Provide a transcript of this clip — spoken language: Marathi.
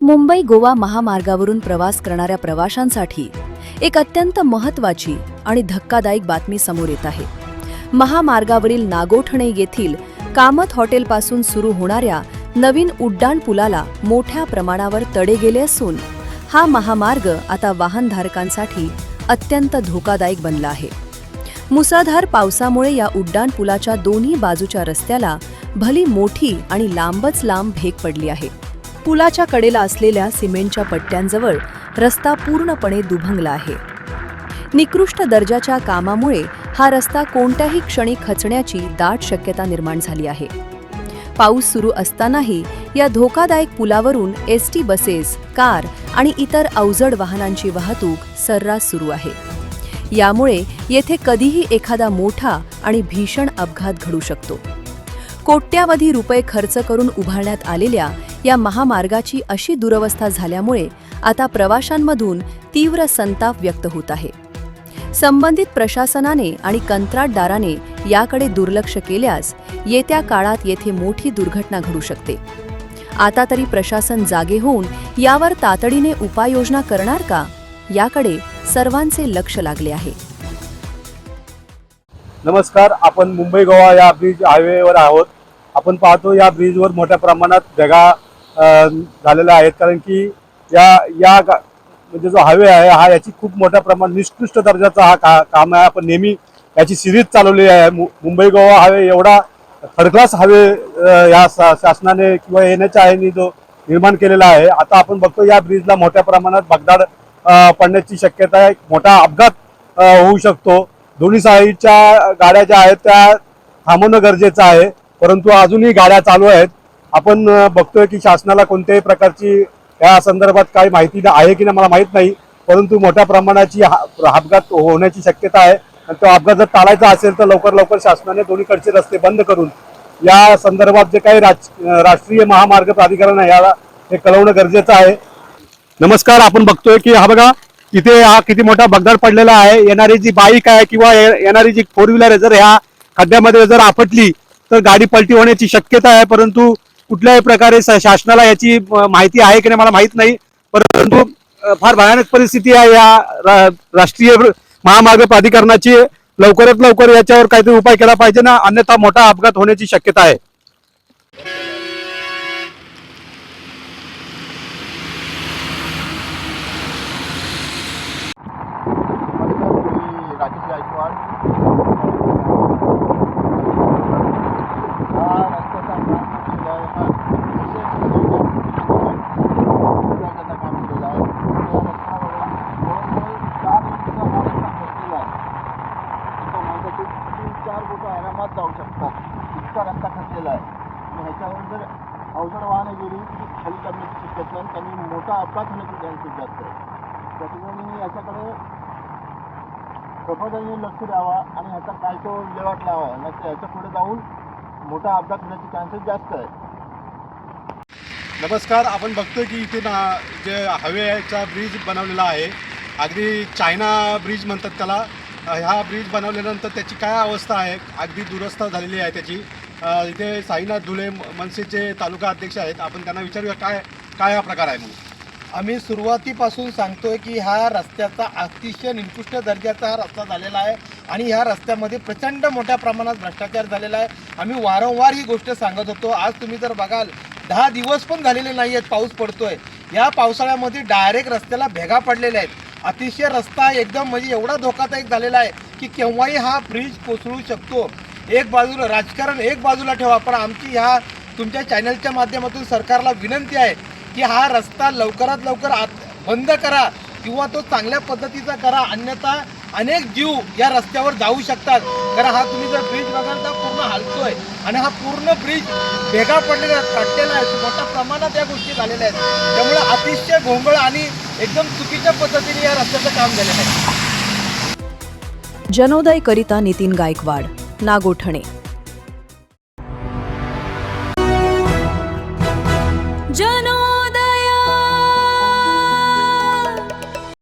मुंबई गोवा महामार्गावरून प्रवास करणाऱ्या प्रवाशांसाठी एक अत्यंत महत्त्वाची आणि धक्कादायक बातमी समोर येत आहे। महामार्गावरील नागोठणे येथील कामत हॉटेलपासून सुरू होणाऱ्या नवीन उड्डाण पुलाला मोठ्या प्रमाणावर तडे गेले असून हा महामार्ग आता वाहनधारकांसाठी अत्यंत धोकादायक बनला आहे। मुसळधार पावसामुळे या उड्डाण पुलाच्या दोन्ही बाजूच्या रस्त्याला भली मोठी आणि लांबच लांब भेग पडली आहे। पुलाच्या कडेला असलेल्या सिमेंटच्या पट्ट्यांजवळ रस्ता पूर्णपणे दुभंगला आहे। निकृष्ट दर्जाच्या कामामुळे हा रस्ता कोणत्याही क्षणी खचण्याची दाट शक्यता निर्माण झाली आहे। पाऊस सुरू असतानाही या धोकादायक पुलावरून एसटी बसेस, कार आणि इतर अवजड वाहनांची वाहतूक सर्रास सुरू आहे। यामुळे येथे कधीही एखादा मोठा आणि भीषण अपघात घडू शकतो। कोट्यावधी रुपये खर्च करून उभारण्यात आलेल्या या महामार्गाची अशी दुरवस्था झाल्यामुळे आता प्रवाशांमधून तीव्र संताप व्यक्त होत आहे। संबंधित प्रशासनाने आणि कंत्राटदाराने याकडे दुर्लक्ष केल्यास येत्या काळात येथे मोठी दुर्घटना घडू शकते। आता तरी प्रशासन जागे होऊन यावर तातडीने उपाययोजना करणार का, याकडे सर्वांचे लक्ष लागले आहे। नमस्कार, आपण मुंबई गोवा या ब्रिज हायवेवर आहोत। आपण पाहतो या ब्रिजवर मोठ्या प्रमाणात भेगा झालेल्या आहेत, कारण की या म्हणजे जो हायवे आहे हा याची खूप मोठ्या प्रमाणात निकृष्ट दर्जाचा हा काम आहे। आपण नेहमी याची सिरीज चालवली आहे। मुंबई गोवा हायवे एवढा थर्ड क्लास हायवे या शासनाने किंवा NHAI जो निर्माण केलेला आहे। आता आपण बघतो या ब्रिजला मोठ्या प्रमाणात भगदाड पडण्याची शक्यता आहे। मोठा अपघात होऊ शकतो। दोन्ही साईडच्या गाड्या ज्या आहेत त्या थांबवणं गरजेचं आहे, परंतु अजूनही गाड्या चालू आहेत। आपण बघतोय की शासनाला कोणत्याही प्रकारची या संदर्भात काही माहिती आहे की नाही मला माहीत नाही, परंतु मोठ्या प्रमाणाची अपघात होण्याची शक्यता आहे। आणि तो अपघात जर टाळायचा असेल तर लवकर शासनाने दोन्हीकडचे रस्ते बंद करून या संदर्भात जे काही राष्ट्रीय महामार्ग प्राधिकरण आहे याला हे कळवणं गरजेचं आहे। नमस्कार, आपण बघतोय की हा बघा इथे हा किती मोठा भगदाड पडलेला आहे। येणारी जी बाईक आहे किंवा येणारी जी 4 व्हीलर आहे जर ह्या खड्ड्यामध्ये जर आपटली तर गाडी पलटी होण्याची शक्यता आहे, परंतु कुठल्याही प्रकारे शासनाला याची माहिती आहे की नाही मला माहीत नाही। परंतु फार भयानक परिस्थिती आहे या राष्ट्रीय महामार्ग प्राधिकरणाची। लवकरात लवकर याच्यावर काहीतरी उपाय केला पाहिजे ना, अन्यथा मोठा अपघात होण्याची शक्यता आहे। आरामात जाऊ शकतात इतका रस्ता खचलेला आहे। आणि ह्याच्यावर जर अवजड वाहने गेली की खाली करण्याची शक्यता आहे, त्यांनी मोठा अपघात होण्याची चान्सेस जास्त आहे। त्याच्यामुळे याच्याकडे प्रबोधनाने लक्ष द्यावा आणि ह्याचा काय तो विल्हेवाट लावा, नाही ह्याच्या पुढे जाऊन मोठा अपघात होण्याचे चान्सेस जास्त आहे। नमस्कार, आपण बघतोय की इथे जे हायवेचा ब्रिज बनवलेला आहे, अगदी चायना ब्रिज म्हणतात त्याला। ह्या ब्रिज बनवल्यानंतर त्याची काय अवस्था आहे, अगदी दुरवस्था झालेली आहे त्याची। इथे साईनाथ धुळे मनसेचे तालुका अध्यक्ष आहेत, आपण त्यांना विचारूया काय हा प्रकार आहे म्हणून। आम्ही सुरुवातीपासून सांगतोय की ह्या रस्त्याचा अतिशय निकृष्ट दर्जाचा हा रस्ता झालेला आहे आणि ह्या रस्त्यामध्ये प्रचंड मोठ्या प्रमाणात भ्रष्टाचार झालेला आहे। आम्ही वारंवार ही गोष्ट सांगत होतो। आज तुम्ही जर बघाल 10 दिवस पण झालेले नाही आहेत, पाऊस पडतोय। या पावसाळ्यामध्ये डायरेक्ट रस्त्याला भेगा पडलेल्या आहेत। अतिशय रस्ता एकदम म्हणजे एवढा धोकादायक झालेला आहे की केव्हाही हा ब्रिज कोसळू शकतो। एक बाजूला राजकारण एक बाजूला ठेवा, पण आमची ह्या तुमच्या चॅनलच्या माध्यमातून सरकारला विनंती आहे की हा रस्ता लवकरात लवकर बंद करा किंवा तो चांगल्या पद्धतीचा करा, अन्यथा अनेक जीव या रस्त्यावर जाऊ शकतात। कारण हा तुम्ही जर ब्रिज बघाल तर पूर्ण हलतोय आणि हा पूर्ण ब्रिज भेगा पडलेला काढलेला आहे। मोठ्या प्रमाणात या गोष्टी झालेल्या आहेत, त्यामुळे अतिशय घोंगळ आणि एकदम चुकीच्या पद्धतीने या रस्त्याचं काम झालेलं आहे। जनोदय करिता नितीन गायकवाड, नागोठणे।